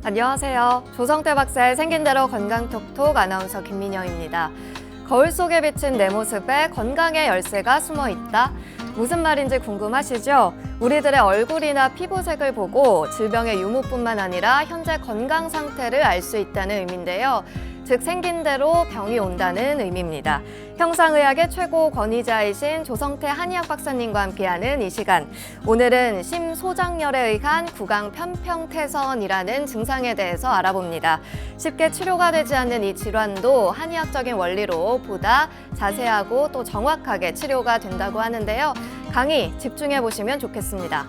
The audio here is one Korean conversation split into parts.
안녕하세요. 조성태 박사의 생긴 대로 건강톡톡 아나운서 김민영입니다. 거울 속에 비친 내 모습에 건강의 열쇠가 숨어 있다. 무슨 말인지 궁금하시죠? 우리들의 얼굴이나 피부색을 보고 질병의 유무뿐만 아니라 현재 건강 상태를 알 수 있다는 의미인데요. 즉 생긴 대로 병이 온다는 의미입니다. 형상의학의 최고 권위자이신 조성태 한의학 박사님과 함께하는 이 시간. 오늘은 심소장열에 의한 구강편평태선이라는 증상에 대해서 알아봅니다. 쉽게 치료가 되지 않는 이 질환도 한의학적인 원리로 보다 자세하고 또 정확하게 치료가 된다고 하는데요. 강의 집중해 보시면 좋겠습니다.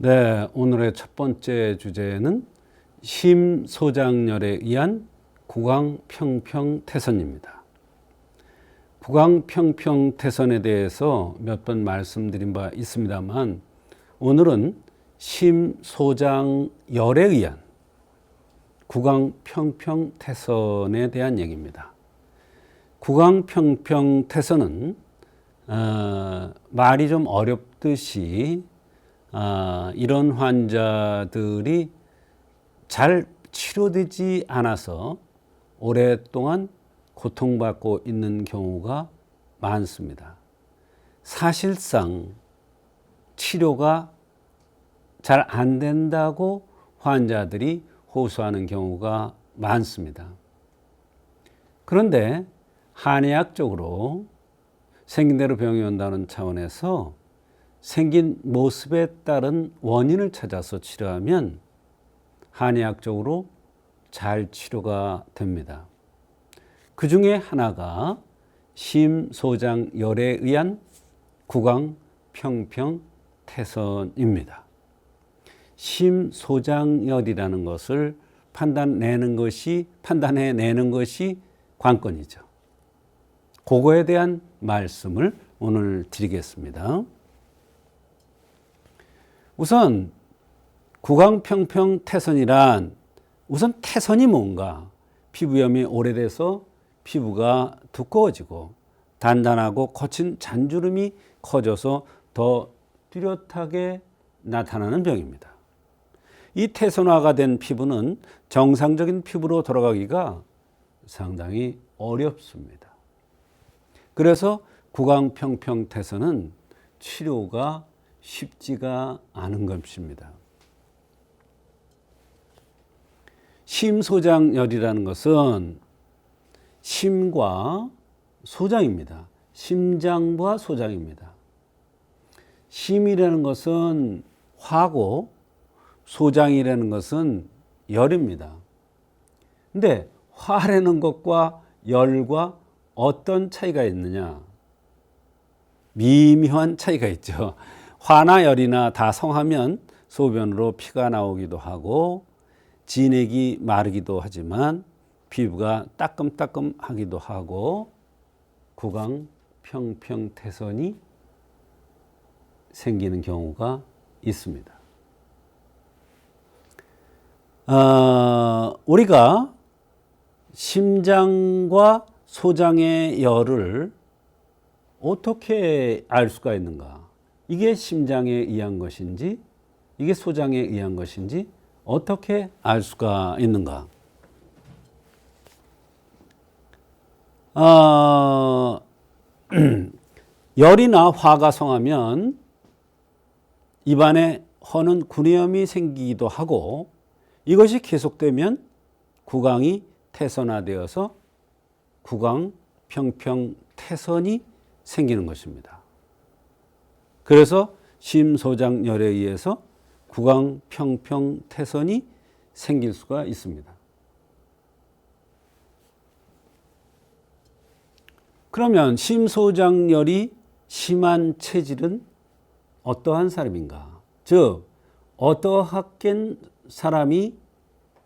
네, 오늘의 첫 번째 주제는 심소장열에 의한 구강평평태선입니다. 구강평평태선에 대해서 몇 번 말씀드린 바 있습니다만 오늘은 심소장열에 의한 구강평평태선에 대한 얘기입니다. 구강평평태선은 말이 좀 어렵듯이 이런 환자들이 잘 치료되지 않아서 오랫동안 고통받고 있는 경우가 많습니다. 사실상 치료가 잘 안 된다고 환자들이 호소하는 경우가 많습니다. 그런데 한의학적으로 생긴 대로 병이 온다는 차원에서 생긴 모습에 따른 원인을 찾아서 치료하면 한의학적으로 잘 치료가 됩니다. 그 중에 하나가 심소장열에 의한 구강평평태선입니다. 심소장열이라는 것을 판단해내는 것이 관건이죠. 그거에 대한 말씀을 오늘 드리겠습니다. 우선 구강평평태선이란 우선 태선이 뭔가? 피부염이 오래돼서 피부가 두꺼워지고 단단하고 거친 잔주름이 커져서 더 뚜렷하게 나타나는 병입니다. 이 태선화가 된 피부는 정상적인 피부로 돌아가기가 상당히 어렵습니다. 그래서 구강평평태선은 치료가 쉽지가 않은 것입니다. 심소장열이라는 것은 심과 소장입니다. 심장과 소장입니다. 심이라는 것은 화고 소장이라는 것은 열입니다. 근데 화라는 것과 열과 어떤 차이가 있느냐? 미묘한 차이가 있죠. 화나 열이나 다 성하면 소변으로 피가 나오기도 하고 진액이 마르기도 하지만 피부가 따끔따끔하기도 하고 구강평평태선이 생기는 경우가 있습니다. 우리가 심장과 소장의 열을 어떻게 알 수가 있는가? 이게 심장에 의한 것인지 이게 소장에 의한 것인지 어떻게 알 수가 있는가? 열이나 화가 성하면 입안에 허는 구내염이 생기기도 하고 이것이 계속되면 구강이 태선화되어서 구강평평태선이 생기는 것입니다. 그래서 심소장열에 의해서 구강평평태선이 생길 수가 있습니다. 그러면 심소장열이 심한 체질은 어떠한 사람인가? 즉 어떠한 사람이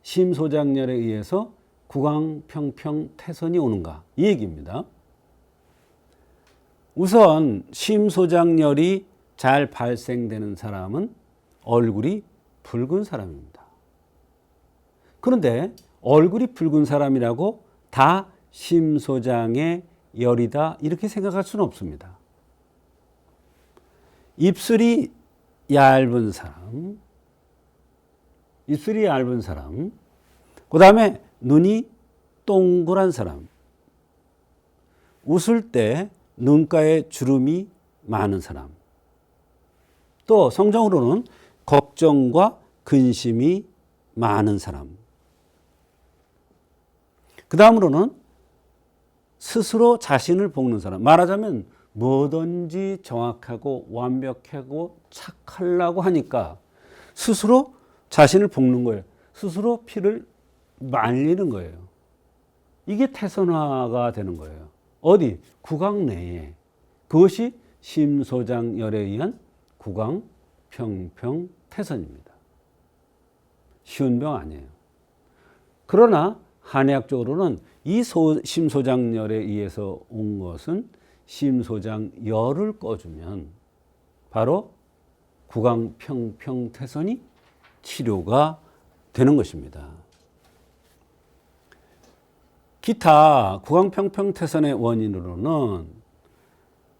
심소장열에 의해서 구강평평태선이 오는가? 이 얘기입니다. 우선 심소장열이 잘 발생되는 사람은 얼굴이 붉은 사람입니다. 그런데 얼굴이 붉은 사람이라고 다 심소장의 열이다 이렇게 생각할 수는 없습니다. 입술이 얇은 사람, 그 다음에 눈이 동그란 사람, 웃을 때 눈가에 주름이 많은 사람, 또 성적으로는 걱정과 근심이 많은 사람, 그 다음으로는 스스로 자신을 볶는 사람, 말하자면 뭐든지 정확하고 완벽하고 착하려고 하니까 스스로 자신을 볶는 거예요. 스스로 피를 말리는 거예요. 이게 태선화가 되는 거예요. 어디? 구강 내에. 그것이 심소장열에 의한 구강 평평 태선입니다. 쉬운 병 아니에요. 그러나 한의학적으로는 이 심소장열에 의해서 온 것은 심소장열을 꺼주면 바로 구강 평평 태선이 치료가 되는 것입니다. 기타 구강 평평 태선의 원인으로는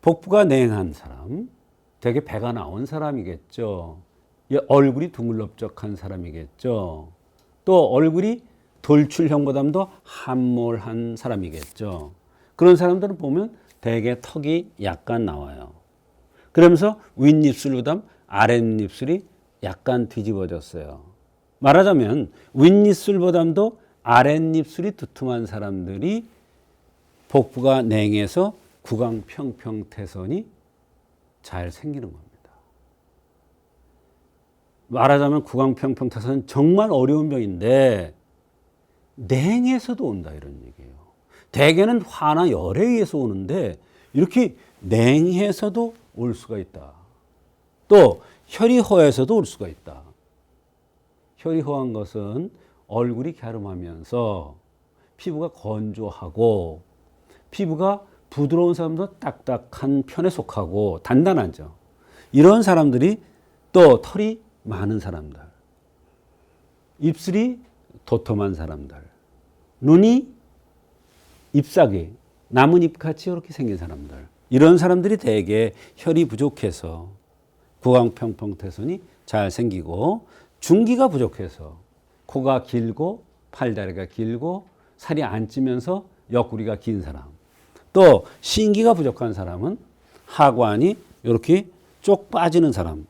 복부가 냉한 사람, 되게 배가 나온 사람이겠죠. 얼굴이 둥글럽적한 사람이겠죠. 또 얼굴이 돌출형보다도 함몰한 사람이겠죠. 그런 사람들은 보면 대개 턱이 약간 나와요. 그러면서 윗입술보다 아랫입술이 약간 뒤집어졌어요. 말하자면 윗입술보다도 아랫입술이 두툼한 사람들이 복부가 냉해서 구강 평평 태선이 잘 생기는 겁니다. 말하자면 구강 평평 태선은 정말 어려운 병인데 냉에서도 온다 이런 얘기예요. 대개는 화나 열에 의해서 오는데 이렇게 냉해서도 올 수가 있다. 또 혈이 허해서도 올 수가 있다. 혈이 허한 것은 얼굴이 갸름하면서 피부가 건조하고 피부가 부드러운 사람도 딱딱한 편에 속하고 단단하죠. 이런 사람들이 또 털이 많은 사람들, 입술이 도톰한 사람들, 눈이 잎사귀, 나뭇잎같이 이렇게 생긴 사람들, 이런 사람들이 대개 혈이 부족해서 구강평평 태선이 잘 생기고, 중기가 부족해서 코가 길고 팔다리가 길고 살이 안 찌면서 옆구리가 긴 사람, 또 신기가 부족한 사람은 하관이 이렇게 쪽 빠지는 사람,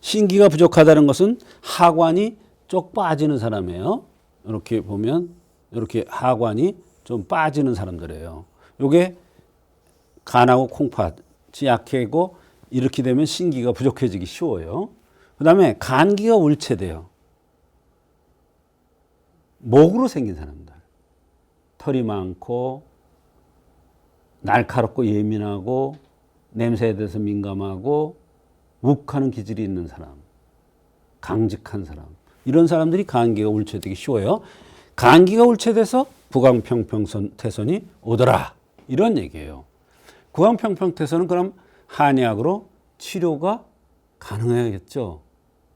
신기가 부족하다는 것은 하관이 쪽 빠지는 사람이에요. 이렇게 보면 이렇게 하관이 좀 빠지는 사람들이에요. 이게 간하고 콩팥이 약해고 이렇게 되면 신기가 부족해지기 쉬워요. 그 다음에 간기가 울체돼요. 목으로 생긴 사람들. 털이 많고 날카롭고 예민하고 냄새에 대해서 민감하고 욱하는 기질이 있는 사람, 강직한 사람, 이런 사람들이 간기가 울체되기 쉬워요. 간기가 울체돼서 구강평평태선이 오더라, 이런 얘기예요. 구강평평태선은 그럼 한의학으로 치료가 가능하겠죠.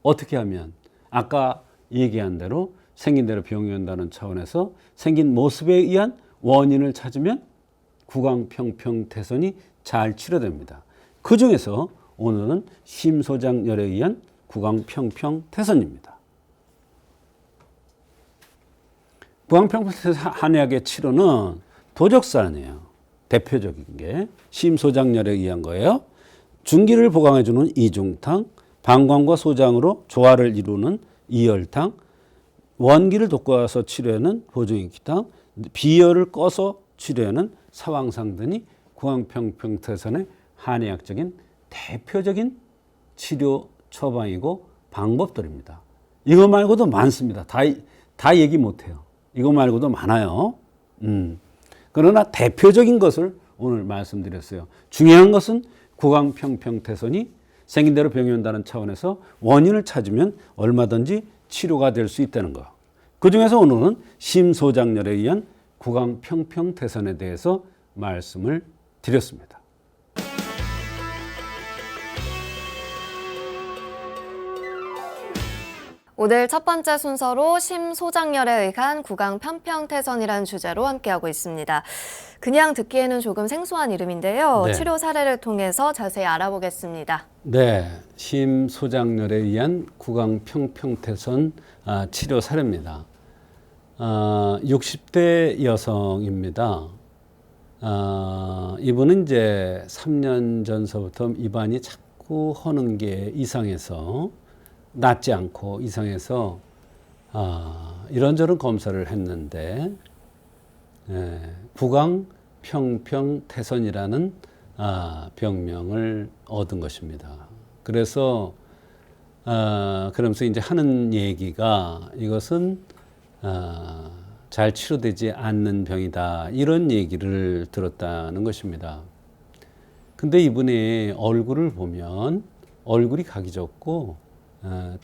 어떻게 하면? 아까 얘기한 대로 생긴 대로 병이 온다는 차원에서 생긴 모습에 의한 원인을 찾으면 구강평평태선이 잘 치료됩니다. 그 중에서 오늘은 심소장열에 의한 구강평평태선입니다. 구강평평태선 한의학의 치료는 도적산이에요. 대표적인 게 심소장열에 의한 거예요. 중기를 보강해주는 이중탕, 방광과 소장으로 조화를 이루는 이열탕, 원기를 돋궈서 치료하는 보증익탕, 비열을 꺼서 치료하는 사왕상 등이 구강평평태선의 한의학적인 대표적인 치료 처방이고 방법들입니다. 이거 말고도 많습니다. 다 얘기 못해요. 이거 말고도 많아요. 그러나 대표적인 것을 오늘 말씀드렸어요. 중요한 것은 구강평평태선이 생긴 대로 병이 온다는 차원에서 원인을 찾으면 얼마든지 치료가 될 수 있다는 거. 그 중에서 오늘은 심소장열에 의한 구강평평태선에 대해서 말씀을 드렸습니다. 오늘 첫 번째 순서로 심소장열에 의한 구강 편평태선이라는 주제로 함께하고 있습니다. 그냥 듣기에는 조금 생소한 이름인데요. 네. 치료 사례를 통해서 자세히 알아보겠습니다. 네, 심소장열에 의한 구강 평평태선 치료 사례입니다. 60대 여성입니다. 이분은 이제 3년 전서부터 입안이 자꾸 허는 게 이상해서 낫지 않고 이상해서 이런저런 검사를 했는데 구강 평평태선이라는 병명을 얻은 것입니다. 그래서 그러면서 이제 하는 얘기가 이것은 잘 치료되지 않는 병이다 이런 얘기를 들었다는 것입니다. 근데 이분의 얼굴을 보면 얼굴이 각이 졌고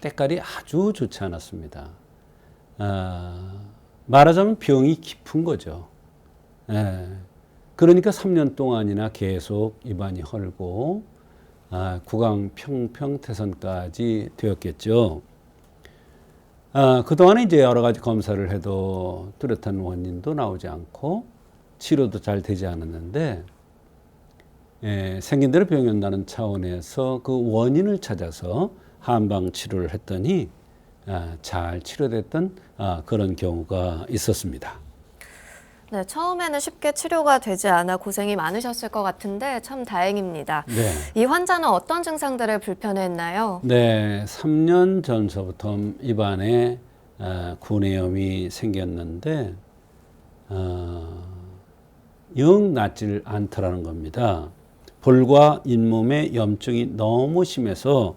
때깔이 아주 좋지 않았습니다. 말하자면 병이 깊은 거죠. 그러니까 3년 동안이나 계속 입안이 헐고 구강 평평태선까지 되었겠죠. 그동안에 이제 여러 가지 검사를 해도 뚜렷한 원인도 나오지 않고 치료도 잘 되지 않았는데 생긴 대로 병이 온다는 차원에서 그 원인을 찾아서 한방 치료를 했더니 잘 치료됐던 그런 경우가 있었습니다. 네, 처음에는 쉽게 치료가 되지 않아 고생이 많으셨을 것 같은데 참 다행입니다. 네. 이 환자는 어떤 증상들을 불편해했나요? 네, 3년 전서부터 입안에 구내염이 생겼는데 영 낫질 않더라는 겁니다. 볼과 잇몸에 염증이 너무 심해서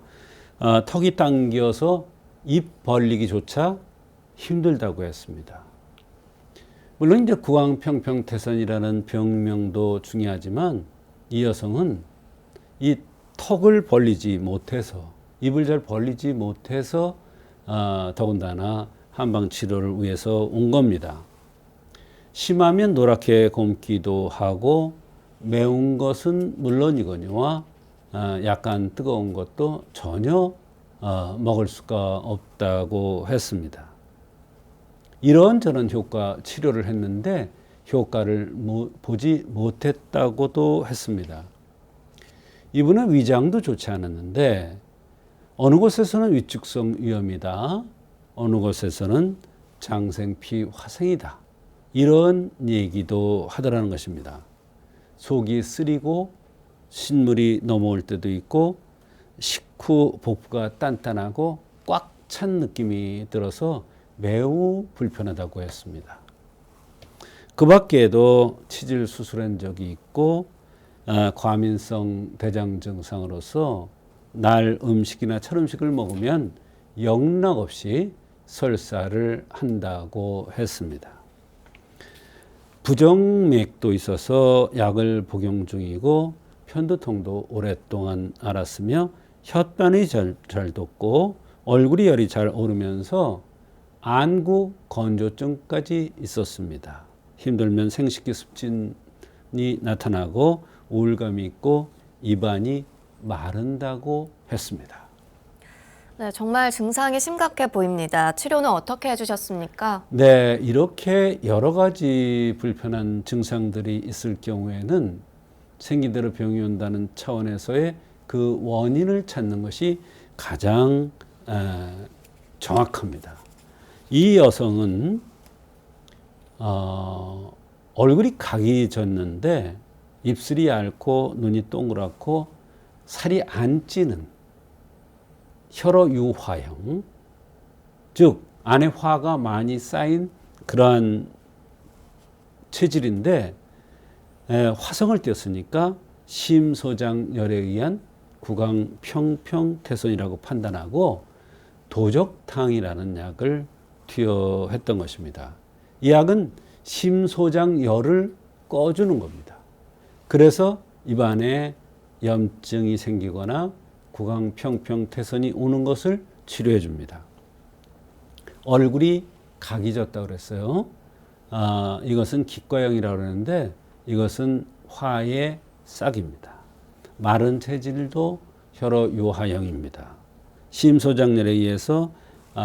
턱이 당겨서 입 벌리기조차 힘들다고 했습니다. 물론 이제 구강평평태선이라는 병명도 중요하지만 이 여성은 이 턱을 벌리지 못해서 입을 잘 벌리지 못해서 더군다나 한방 치료를 위해서 온 겁니다. 심하면 노랗게 곰기도 하고 매운 것은 물론이거니와 약간 뜨거운 것도 전혀 먹을 수가 없다고 했습니다. 이런저런 치료를 했는데 효과를 보지 못했다고도 했습니다. 이분은 위장도 좋지 않았는데 어느 곳에서는 위축성 위염이다. 어느 곳에서는 장생피 화생이다. 이런 얘기도 하더라는 것입니다. 속이 쓰리고 신물이 넘어올 때도 있고 식후 복부가 단단하고 꽉 찬 느낌이 들어서 매우 불편하다고 했습니다. 그 밖에도 치질 수술한 적이 있고 과민성 대장 증상으로서 날 음식이나 철 음식을 먹으면 영락없이 설사를 한다고 했습니다. 부정맥도 있어서 약을 복용 중이고 편두통도 오랫동안 앓았으며 혈변이 잘 돋고 얼굴이 열이 잘 오르면서 안구 건조증까지 있었습니다. 힘들면 생식기 습진이 나타나고 우울감이 있고 입안이 마른다고 했습니다. 네, 정말 증상이 심각해 보입니다. 치료는 어떻게 해주셨습니까? 네, 이렇게 여러 가지 불편한 증상들이 있을 경우에는 생긴 대로 병이 온다는 차원에서의 그 원인을 찾는 것이 가장 정확합니다. 이 여성은 얼굴이 각이 졌는데 입술이 얇고 눈이 동그랗고 살이 안 찌는 혈어 유화형, 즉 안에 화가 많이 쌓인 그러한 체질인데 화성을 띄었으니까 심소장열에 의한 구강 평평태선이라고 판단하고 도적탕이라는 약을 투여했던 것입니다. 이 약은 심소장열을 꺼주는 겁니다. 그래서 입안에 염증이 생기거나 구강 평평태선이 오는 것을 치료해 줍니다. 얼굴이 각이 졌다고 그랬어요. 이것은 기과형이라고 그러는데 이것은 화의 싹입니다. 마른 체질도 혈어 요하형입니다. 심소장열에 의해서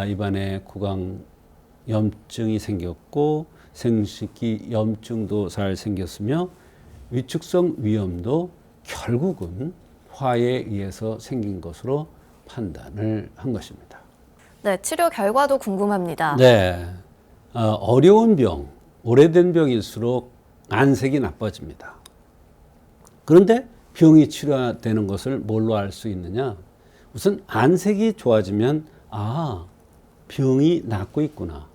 입안에 구강염증이 생겼고 생식기 염증도 잘 생겼으며 위축성 위염도 결국은 화에 의해서 생긴 것으로 판단을 한 것입니다. 네, 치료 결과도 궁금합니다. 네, 어려운 병, 오래된 병일수록 안색이 나빠집니다. 그런데 병이 치료되는 것을 뭘로 알 수 있느냐? 우선 안색이 좋아지면 병이 낫고 있구나.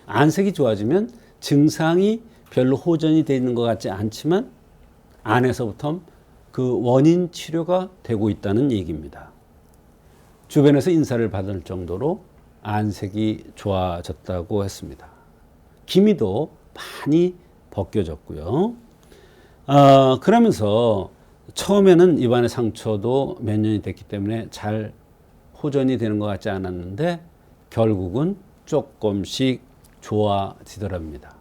안색이 좋아지면 증상이 별로 호전이 되어 있는 것 같지 않지만 안에서부터 그 원인 치료가 되고 있다는 얘기입니다. 주변에서 인사를 받을 정도로 안색이 좋아졌다고 했습니다. 기미도 많이 벗겨졌고요. 그러면서 처음에는 입안의 상처도 몇 년이 됐기 때문에 잘 호전이 되는 것 같지 않았는데 결국은 조금씩 좋아지더랍니다.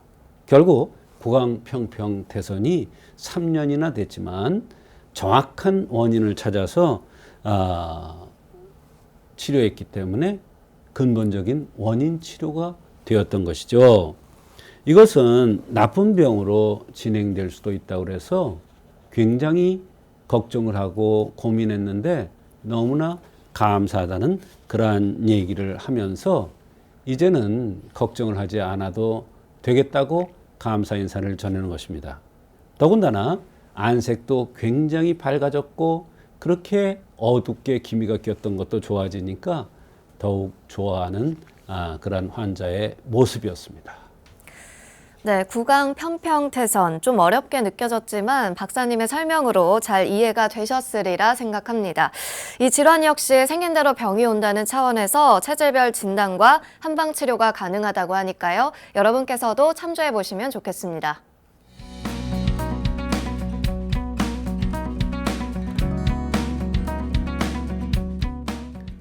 결국 구강평평태선이 3년이나 됐지만 정확한 원인을 찾아서 치료했기 때문에 근본적인 원인 치료가 되었던 것이죠. 이것은 나쁜 병으로 진행될 수도 있다고 그래서 굉장히 걱정을 하고 고민했는데 너무나 감사하다는 그러한 얘기를 하면서 이제는 걱정을 하지 않아도 되겠다고 감사 인사를 전하는 것입니다. 더군다나 안색도 굉장히 밝아졌고 그렇게 어둡게 기미가 꼈던 것도 좋아지니까 더욱 좋아하는 그런 환자의 모습이었습니다. 네, 구강 편평태선 좀 어렵게 느껴졌지만 박사님의 설명으로 잘 이해가 되셨으리라 생각합니다. 이 질환 역시 생긴 대로 병이 온다는 차원에서 체질별 진단과 한방 치료가 가능하다고 하니까요. 여러분께서도 참조해 보시면 좋겠습니다.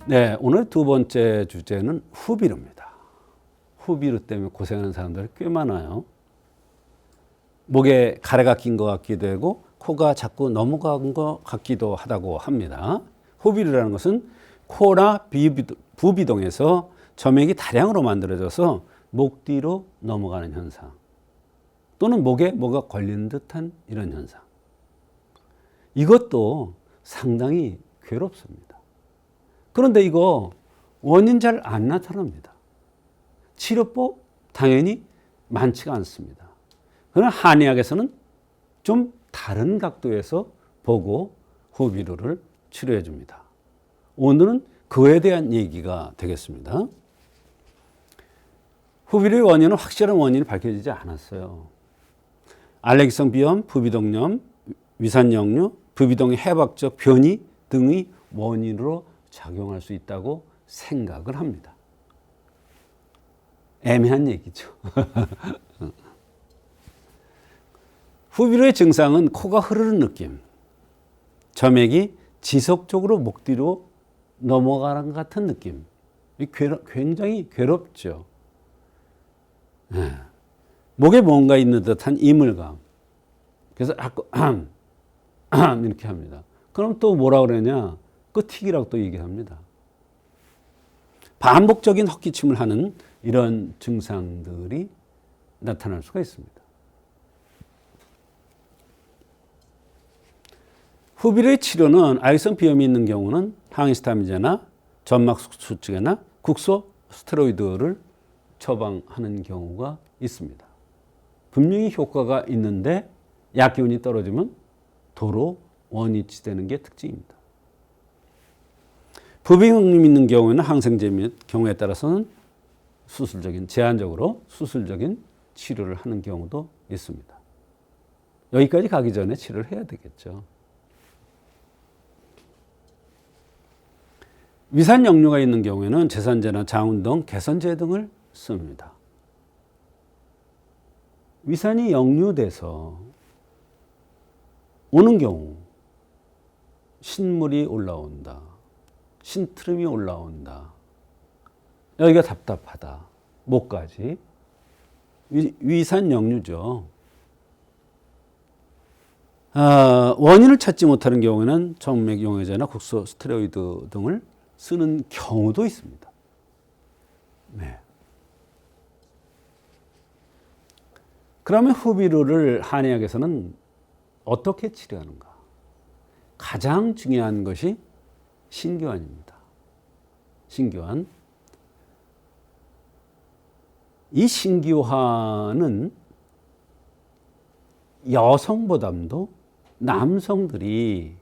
네, 오늘 두 번째 주제는 후비루입니다. 후비루 때문에 고생하는 사람들이 꽤 많아요. 목에 가래가 낀 것 같기도 하고 코가 자꾸 넘어간 것 같기도 하다고 합니다. 후비루라는 것은 코나 부비동에서 점액이 다량으로 만들어져서 목 뒤로 넘어가는 현상 또는 목에 뭐가 걸리는 듯한 이런 현상. 이것도 상당히 괴롭습니다. 그런데 이거 원인 잘 안 나타납니다. 치료법 당연히 많지가 않습니다. 그러나 한의학에서는 좀 다른 각도에서 보고 후비루를 치료해 줍니다. 오늘은 그에 대한 얘기가 되겠습니다. 후비루의 원인은 확실한 원인이 밝혀지지 않았어요. 알레르기성 비염, 부비동염, 위산역류, 부비동의 해박적 변이 등의 원인으로 작용할 수 있다고 생각을 합니다. 애매한 얘기죠. 후비루의 증상은 코가 흐르는 느낌, 점액이 지속적으로 목 뒤로 넘어가는 것 같은 느낌. 굉장히 괴롭죠. 네. 목에 뭔가 있는 듯한 이물감. 그래서 이렇게 합니다. 그럼 또 뭐라 그러냐? 끄튀기라고 또 얘기합니다. 반복적인 헛기침을 하는 이런 증상들이 나타날 수가 있습니다. 후비루의 치료는 알레르기성 비염이 있는 경우는 항히스타민제나 점막수축제나 국소 스테로이드를 처방하는 경우가 있습니다. 분명히 효과가 있는데 약기운이 떨어지면 도로 원위치되는 게 특징입니다. 부비동염이 있는 경우에는 항생제 및 경우에 따라서는 제한적으로 수술적인 치료를 하는 경우도 있습니다. 여기까지 가기 전에 치료를 해야 되겠죠. 위산역류가 있는 경우에는 제산제나 장운동, 개선제 등을 씁니다. 위산이 역류돼서 오는 경우 신물이 올라온다. 신트름이 올라온다. 여기가 답답하다. 목까지. 위산역류죠. 원인을 찾지 못하는 경우에는 점맥용해제나 국소 스테로이드 등을 쓰는 경우도 있습니다. 네. 그러면 후비루를 한의학에서는 어떻게 치료하는가? 가장 중요한 것이 신교환입니다. 신교환. 이 신교환은 여성보다도 남성들이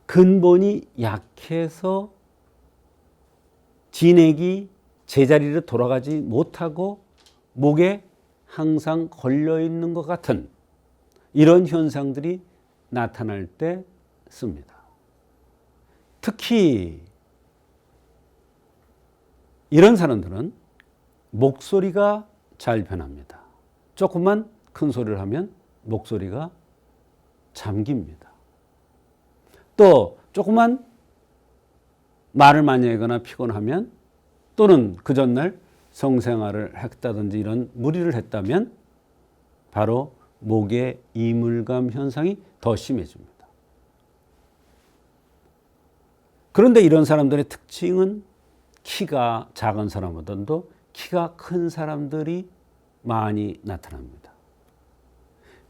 근본이 약해서 진액이 제자리로 돌아가지 못하고 목에 항상 걸려 있는 것 같은 이런 현상들이 나타날 때 씁니다. 특히 이런 사람들은 목소리가 잘 변합니다. 조금만 큰 소리를 하면 목소리가 잠깁니다. 또 조금만 말을 많이 하거나 피곤하면 또는 그 전날 성생활을 했다든지 이런 무리를 했다면 바로 목의 이물감 현상이 더 심해집니다. 그런데 이런 사람들의 특징은 키가 작은 사람보다도 키가 큰 사람들이 많이 나타납니다.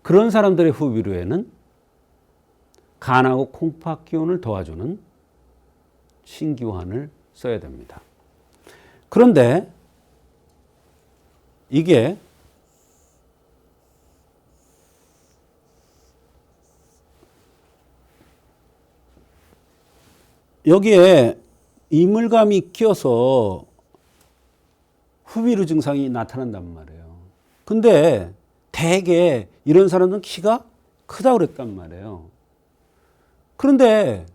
그런 사람들의 후비루에는 간하고 콩팥 기운을 도와주는 신기환을 써야 됩니다. 그런데 이게 여기에 이물감이 껴서 후비루 증상이 나타난단 말이에요. 근데 대개 이런 사람들은 키가 크다고 그랬단 말이에요. 그런데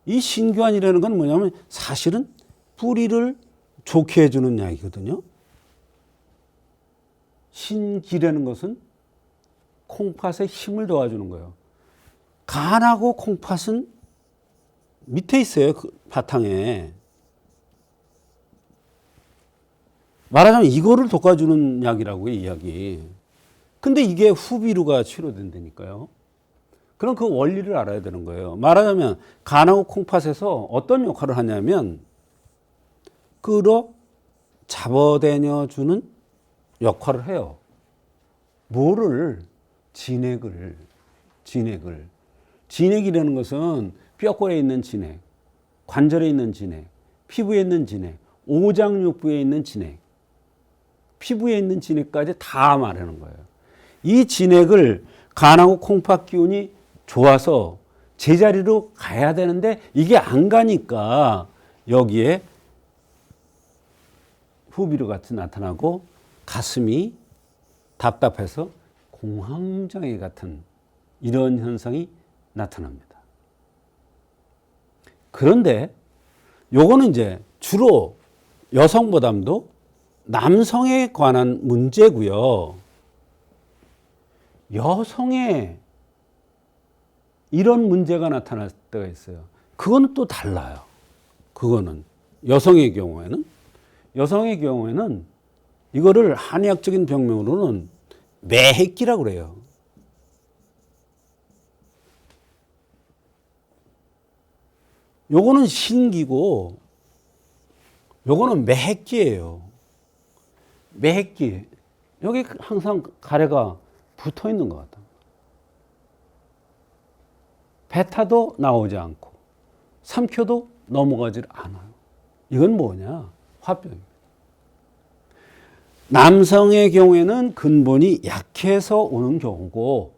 이 신교환이라는 건 뭐냐면 사실은 뿌리를 좋게 해주는 약이거든요. 신기라는 것은 콩팥에 힘을 도와주는 거예요. 간하고 콩팥은 밑에 있어요. 그 바탕에. 말하자면 이거를 돋궈주는 약이라고요, 이 약이. 근데 이게 후비루가 치료된다니까요. 그럼 그 원리를 알아야 되는 거예요. 말하자면 간하고 콩팥에서 어떤 역할을 하냐면 끌어 잡아다녀 주는 역할을 해요. 뭐를? 진액을. 진액이라는 것은 뼈골에 있는 진액, 관절에 있는 진액, 피부에 있는 진액, 오장육부에 있는 진액, 피부에 있는 진액까지 다 말하는 거예요. 이 진액을 간하고 콩팥 기운이 좋아서 제자리로 가야 되는데 이게 안 가니까 여기에 후비루 같이 나타나고 가슴이 답답해서 공황장애 같은 이런 현상이 나타납니다. 그런데 요거는 이제 주로 여성보다도 남성에 관한 문제고요. 여성에 이런 문제가 나타날 때가 있어요. 그거는 또 달라요. 그거는 여성의 경우에는 이거를 한의학적인 병명으로는 매핵기라고 그래요. 요거는 신기고 요거는 매핵기예요. 매핵기. 여기 항상 가래가 붙어 있는 것 같아요. 뱉어도 나오지 않고 삼켜도 넘어가질 않아요. 이건 뭐냐? 화병입니다. 남성의 경우에는 근본이 약해서 오는 경우고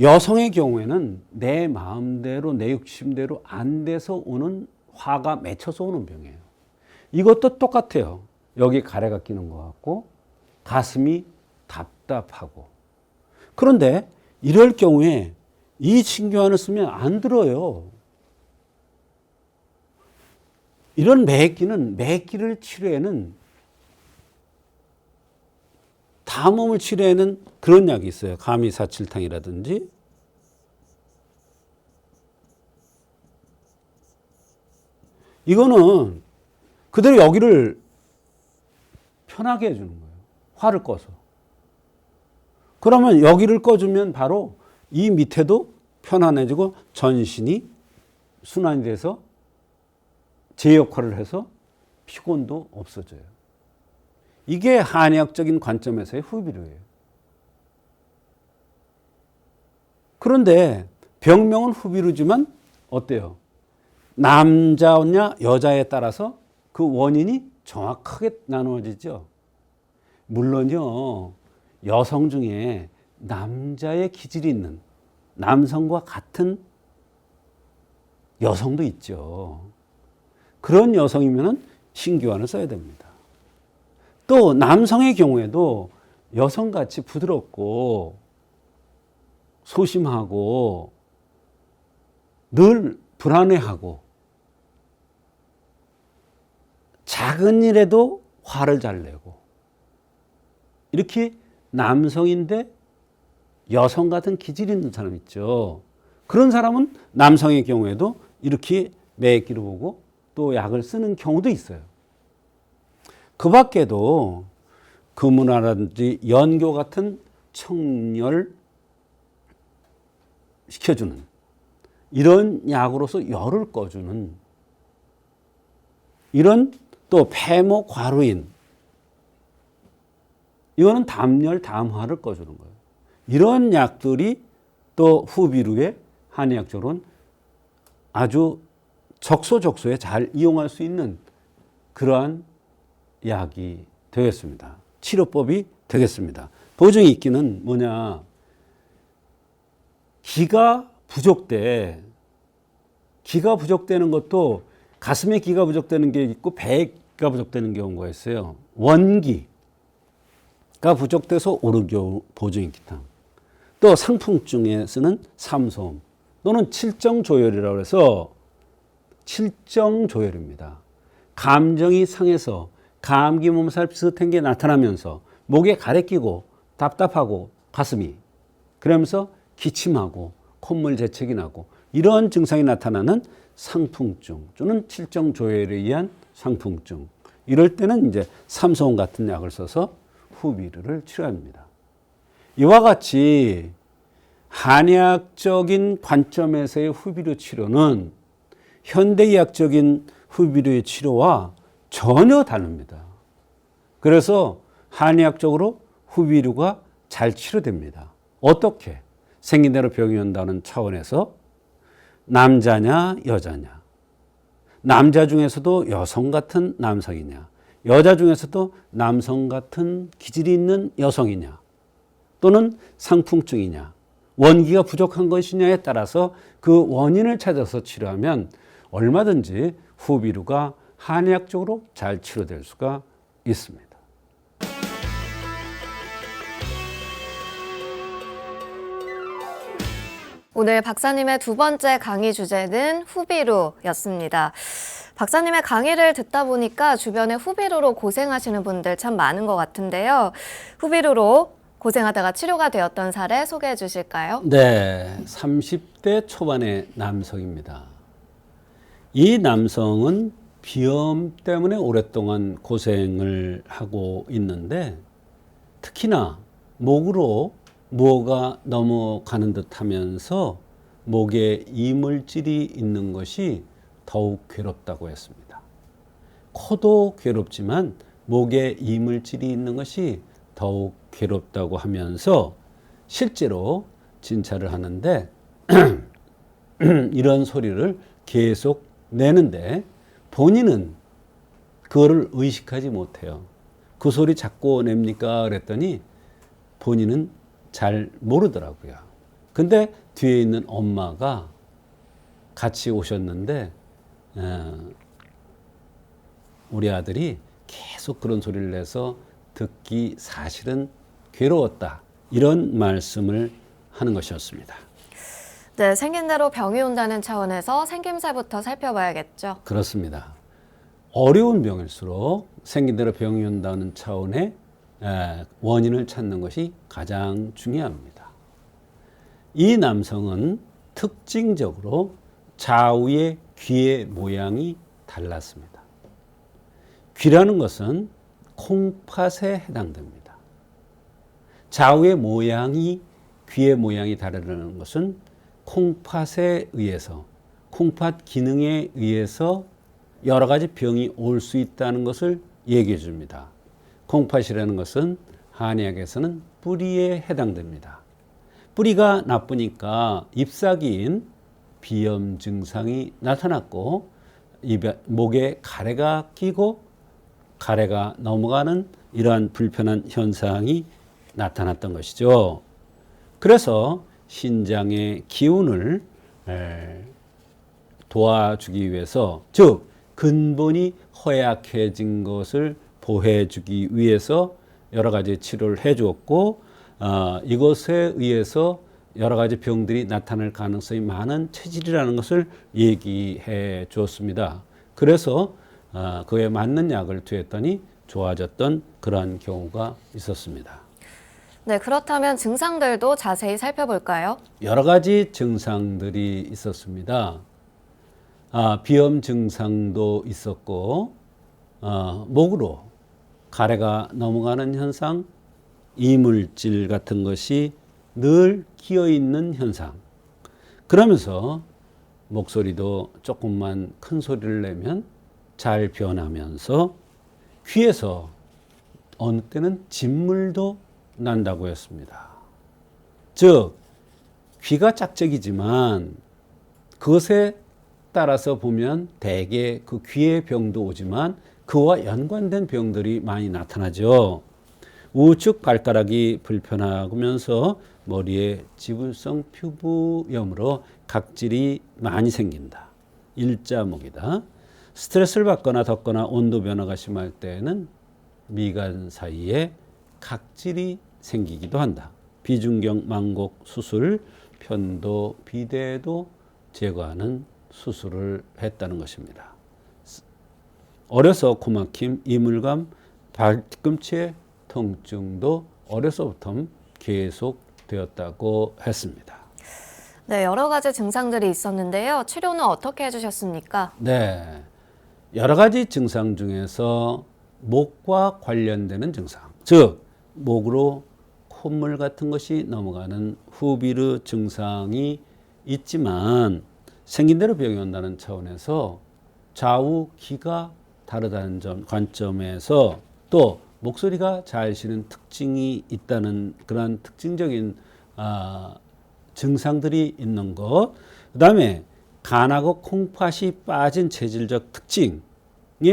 여성의 경우에는 내 마음대로 내 욕심대로 안 돼서 오는 화가 맺혀서 오는 병이에요. 이것도 똑같아요. 여기 가래가 끼는 것 같고 가슴이 답답하고. 그런데 이럴 경우에 이 신교환을 쓰면 안 들어요. 이런 매기를 치료에는 담음을 치료에는 그런 약이 있어요. 가미사칠탕이라든지 이거는 그대로 여기를 편하게 해주는 거예요. 화를 꺼서. 그러면 여기를 꺼주면 바로 이 밑에도 편안해지고 전신이 순환이 돼서 제 역할을 해서 피곤도 없어져요. 이게 한의학적인 관점에서의 후비루예요. 그런데 병명은 후비루지만 어때요? 남자냐 여자에 따라서 그 원인이 정확하게 나누어지죠. 물론요, 여성 중에 남자의 기질이 있는 남성과 같은 여성도 있죠. 그런 여성이면 신규환을 써야 됩니다. 또 남성의 경우에도 여성같이 부드럽고 소심하고 늘 불안해하고 작은 일에도 화를 잘 내고 이렇게 남성인데 여성 같은 기질이 있는 사람 있죠. 그런 사람은 남성의 경우에도 이렇게 매기를 보고 또 약을 쓰는 경우도 있어요. 그 밖에도 금은화라든지 연교 같은 청열 시켜주는 이런 약으로서 열을 꺼주는 이런 또 폐모 과루인 이거는 담열 담화를 꺼주는 거예요. 이런 약들이 또 후비루에 한의학적으로는 아주 적소적소에 잘 이용할 수 있는 그러한 약이 되겠습니다. 치료법이 되겠습니다. 보증이 있기는 뭐냐? 기가 부족돼. 기가 부족되는 것도 가슴에 기가 부족되는 게 있고 배에 기가 부족되는 경우가 있어요. 원기가 부족돼서 오른 경우 보증익기탕. 또 상풍증에 쓰는 삼소음 또는 칠정조혈이라고 해서 칠정조혈입니다. 감정이 상해서 감기 몸살 비슷한 게 나타나면서 목에 가래 끼고 답답하고 가슴이 그러면서 기침하고 콧물 재채기 나고 이런 증상이 나타나는 상풍증 또는 칠정조혈에 의한 상풍증 이럴 때는 이제 삼소음 같은 약을 써서 후비루를 치료합니다. 이와 같이 한의학적인 관점에서의 후비루 치료는 현대의학적인 후비루의 치료와 전혀 다릅니다. 그래서 한의학적으로 후비루가 잘 치료됩니다. 어떻게? 생긴 대로 병이 온다는 차원에서 남자냐 여자냐, 남자 중에서도 여성 같은 남성이냐, 여자 중에서도 남성 같은 기질이 있는 여성이냐, 또는 상풍증이냐, 원기가 부족한 것이냐에 따라서 그 원인을 찾아서 치료하면 얼마든지 후비루가 한의학적으로 잘 치료될 수가 있습니다. 오늘 박사님의 두 번째 강의 주제는 후비루였습니다. 박사님의 강의를 듣다 보니까 주변에 후비루로 고생하시는 분들 참 많은 것 같은데요. 후비루로 고생하다가 치료가 되었던 사례 소개해 주실까요? 네, 30대 초반의 남성입니다. 이 남성은 비염 때문에 오랫동안 고생을 하고 있는데 특히나 목으로 무엇가 넘어가는 듯 하면서 목에 이물질이 있는 것이 더욱 괴롭다고 했습니다. 코도 괴롭지만 목에 이물질이 있는 것이 더욱 괴롭다고 하면서 실제로 진찰을 하는데 이런 소리를 계속 내는데 본인은 그거를 의식하지 못해요. 그 소리 자꾸 냅니까? 그랬더니 본인은 잘 모르더라고요. 근데 뒤에 있는 엄마가 같이 오셨는데 우리 아들이 계속 그런 소리를 내서 듣기 사실은 괴로웠다. 이런 말씀을 하는 것이었습니다. 네, 생긴 대로 병이 온다는 차원에서 생김새부터 살펴봐야겠죠. 그렇습니다. 어려운 병일수록 생긴 대로 병이 온다는 차원의 원인을 찾는 것이 가장 중요합니다. 이 남성은 특징적으로 좌우의 귀의 모양이 달랐습니다. 귀라는 것은 콩팥에 해당됩니다. 좌우의 모양이 귀의 모양이 다르다는 것은 콩팥에 의해서 콩팥 기능에 의해서 여러 가지 병이 올 수 있다는 것을 얘기해 줍니다. 콩팥이라는 것은 한의학에서는 뿌리에 해당됩니다. 뿌리가 나쁘니까 잎사귀인 비염 증상이 나타났고 목에 가래가 끼고 가래가 넘어가는 이러한 불편한 현상이 나타났던 것이죠. 그래서 신장의 기운을 도와주기 위해서, 즉 근본이 허약해진 것을 보호해주기 위해서 여러 가지 치료를 해주었고, 이것에 의해서 여러 가지 병들이 나타날 가능성이 많은 체질이라는 것을 얘기해 주었습니다. 그래서 그에 맞는 약을 투여했더니 좋아졌던 그러한 경우가 있었습니다. 네, 그렇다면 증상들도 자세히 살펴볼까요? 여러 가지 증상들이 있었습니다. 비염 증상도 있었고, 목으로 가래가 넘어가는 현상, 이물질 같은 것이 늘 끼어 있는 현상. 그러면서 목소리도 조금만 큰 소리를 내면 잘 변하면서 귀에서 어느 때는 진물도 난다고 했습니다. 즉, 귀가 짝짝이지만 그것에 따라서 보면 대개 그 귀의 병도 오지만 그와 연관된 병들이 많이 나타나죠. 우측 발가락이 불편하면서 머리에 지분성 피부염으로 각질이 많이 생긴다. 일자목이다. 스트레스를 받거나 덥거나 온도 변화가 심할 때는 미간 사이에 각질이 생기기도 한다. 비중경 망곡 수술, 편도, 비대도 제거하는 수술을 했다는 것입니다. 어려서 코막힘, 이물감, 발뒤꿈치의 통증도 어려서부터 계속 되었다고 했습니다. 네, 여러 가지 증상들이 있었는데요. 치료는 어떻게 해주셨습니까? 네, 여러 가지 증상 중에서 목과 관련되는 증상, 즉 목으로 콧물 같은 것이 넘어가는 후비르 증상이 있지만 생긴 대로 병이 온다는 차원에서 좌우 귀가 다르다는 관점에서 또 목소리가 잘 쉬는 특징이 있다는 그런 특징적인 증상들이 있는 것, 그 다음에 간하고 콩팥이 빠진 체질적 특징의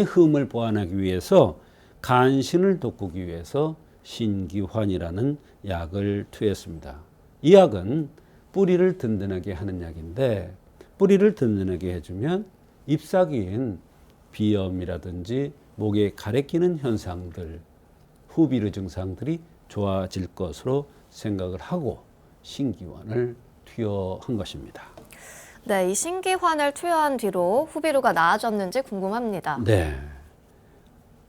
흠을 보완하기 위해서 간신을 돋구기 위해서 신기환이라는 약을 투여했습니다. 이 약은 뿌리를 든든하게 하는 약인데, 뿌리를 든든하게 해주면 잎사귀인 비염이라든지 목에 가래 끼는 현상들, 후비르 증상들이 좋아질 것으로 생각을 하고 신기환을 투여한 것입니다. 네, 이 신기환을 투여한 뒤로 후비루가 나아졌는지 궁금합니다. 네,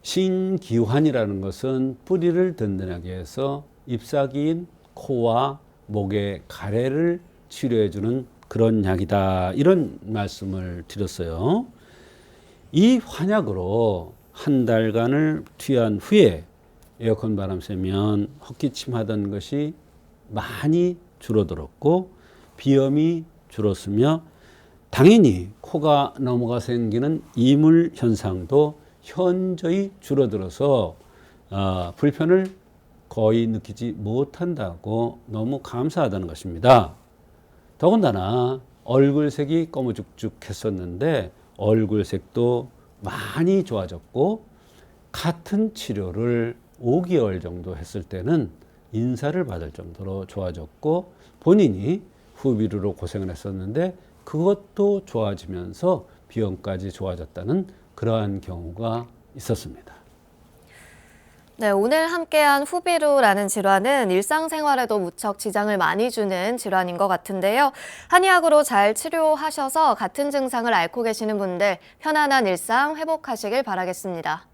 신기환이라는 것은 뿌리를 든든하게 해서 잎사귀인 코와 목의 가래를 치료해주는 그런 약이다, 이런 말씀을 드렸어요. 이 환약으로 한 달간을 투여한 후에 에어컨 바람 쐬면 헛기침 하던 것이 많이 줄어들었고 비염이 줄었으며 당연히 코가 넘어가 생기는 이물 현상도 현저히 줄어들어서 불편을 거의 느끼지 못한다고 너무 감사하다는 것입니다. 더군다나 얼굴색이 꺼무죽죽했었는데 얼굴색도 많이 좋아졌고, 같은 치료를 5개월 정도 했을 때는 인사를 받을 정도로 좋아졌고, 본인이 후비루로 고생을 했었는데 그것도 좋아지면서 비염까지 좋아졌다는 그러한 경우가 있었습니다. 네, 오늘 함께한 후비루라는 질환은 일상생활에도 무척 지장을 많이 주는 질환인 것 같은데요. 한의학으로 잘 치료하셔서 같은 증상을 앓고 계시는 분들 편안한 일상 회복하시길 바라겠습니다.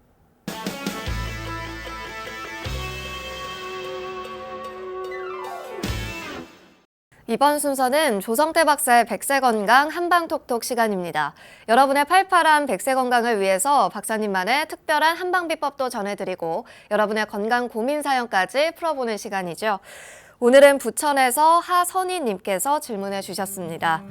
이번 순서는 조성태 박사의 백세건강 한방톡톡 시간입니다. 여러분의 팔팔한 백세건강을 위해서 박사님만의 특별한 한방비법도 전해드리고 여러분의 건강 고민 사연까지 풀어보는 시간이죠. 오늘은 부천에서 하선희님께서 질문해 주셨습니다.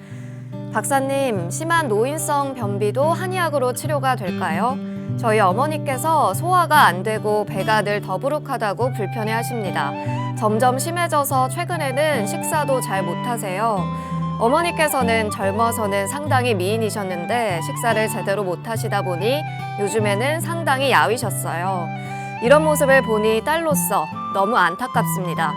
박사님, 심한 노인성 변비도 한의학으로 치료가 될까요? 저희 어머니께서 소화가 안 되고 배가 늘 더부룩하다고 불편해하십니다. 점점 심해져서 최근에는 식사도 잘 못하세요. 어머니께서는 젊어서는 상당히 미인이셨는데 식사를 제대로 못하시다 보니 요즘에는 상당히 야위셨어요. 이런 모습을 보니 딸로서 너무 안타깝습니다.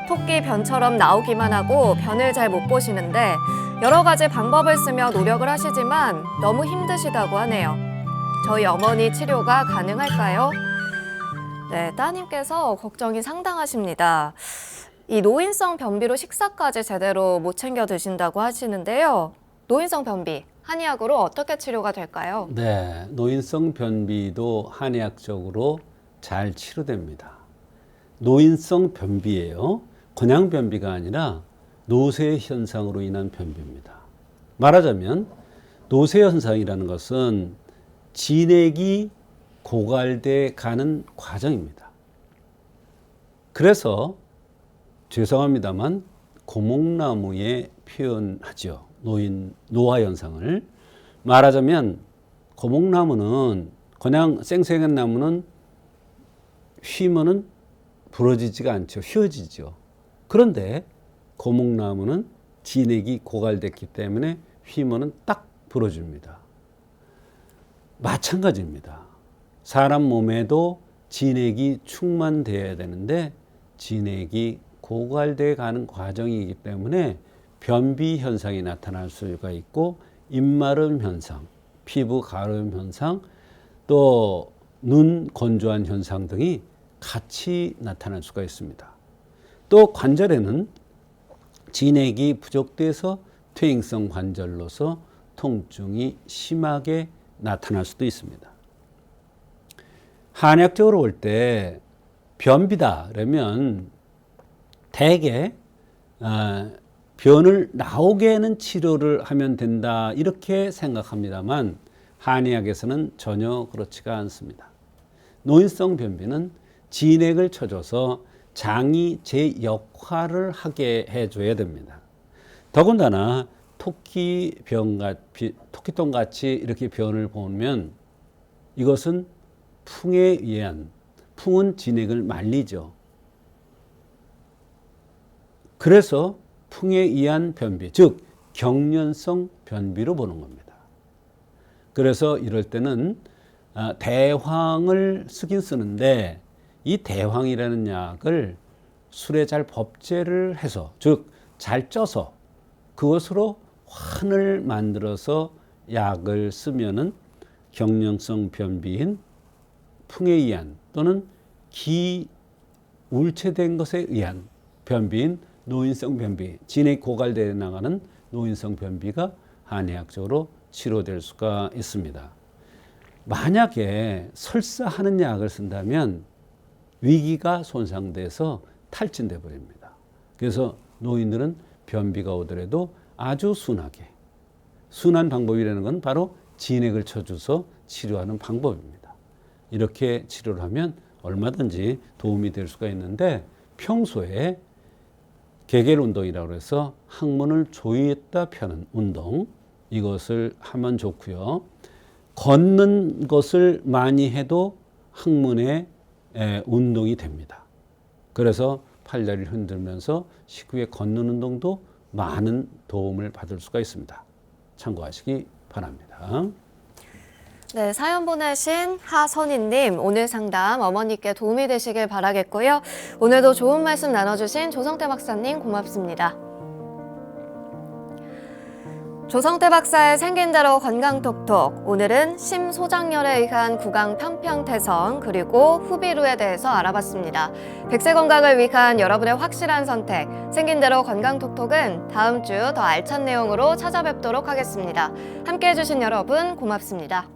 토끼 변처럼 나오기만 하고 변을 잘 못 보시는데 여러 가지 방법을 쓰며 노력을 하시지만 너무 힘드시다고 하네요. 저희 어머니 치료가 가능할까요? 네, 따님께서 걱정이 상당하십니다. 이 노인성 변비로 식사까지 제대로 못 챙겨 드신다고 하시는데요. 노인성 변비, 한의학으로 어떻게 치료가 될까요? 네, 노인성 변비도 한의학적으로 잘 치료됩니다. 노인성 변비예요. 그냥 변비가 아니라 노쇠 현상으로 인한 변비입니다. 말하자면 노쇠 현상이라는 것은 진액이 고갈돼 가는 과정입니다. 그래서 죄송합니다만 고목나무에 표현하죠. 노화 현상을. 말하자면 고목나무는 그냥 생생한 나무는 휘면은 부러지지가 않죠. 휘어지죠. 그런데 고목나무는 진액이 고갈됐기 때문에 휘면은 딱 부러집니다. 마찬가지입니다. 사람 몸에도 진액이 충만되어야 되는데 진액이 고갈돼 가는 과정이기 때문에 변비 현상이 나타날 수가 있고 입마름 현상, 피부 가름 현상, 또 눈 건조한 현상 등이 같이 나타날 수가 있습니다. 또 관절에는 진액이 부족돼서 퇴행성 관절로서 통증이 심하게 나타날 수도 있습니다. 한의학적으로 볼 때 변비다 그러면 대개 변을 나오게 하는 치료를 하면 된다 이렇게 생각합니다만 한의학에서는 전혀 그렇지가 않습니다. 노인성 변비는 진액을 쳐줘서 장이 제 역할을 하게 해줘야 됩니다. 더군다나 토끼똥같이 이렇게 변을 보면 이것은 풍에 의한, 풍은 진액을 말리죠. 그래서 풍에 의한 변비, 즉 경련성 변비로 보는 겁니다. 그래서 이럴 때는 대황을 쓰긴 쓰는데 이 대황이라는 약을 술에 잘 법제를 해서, 즉 잘 쪄서 그것으로 환을 만들어서 약을 쓰면은 경련성 변비인 풍에 의한 또는 기 울체된 것에 의한 변비인 노인성 변비, 진액 고갈되어 나가는 노인성 변비가 한의학적으로 치료될 수가 있습니다. 만약에 설사하는 약을 쓴다면 위기가 손상돼서 탈진돼 버립니다. 그래서 노인들은 변비가 오더라도 아주 순한 방법이라는 건 바로 진액을 쳐줘서 치료하는 방법입니다. 이렇게 치료를 하면 얼마든지 도움이 될 수가 있는데 평소에 개겔 운동이라고 해서 항문을 조이했다 펴는 운동, 이것을 하면 좋고요. 걷는 것을 많이 해도 항문에 운동이 됩니다. 그래서 팔다리를 흔들면서 식후에 걷는 운동도 많은 도움을 받을 수가 있습니다. 참고하시기 바랍니다. 네, 사연 보내신 하선희님, 오늘 상담 어머니께 도움이 되시길 바라겠고요. 오늘도 좋은 말씀 나눠주신 조성태 박사님 고맙습니다. 조성태 박사의 생긴 대로 건강톡톡. 오늘은 심소장열에 의한 구강 편평태성 그리고 후비루에 대해서 알아봤습니다. 100세 건강을 위한 여러분의 확실한 선택. 생긴 대로 건강톡톡은 다음 주 더 알찬 내용으로 찾아뵙도록 하겠습니다. 함께해 주신 여러분 고맙습니다.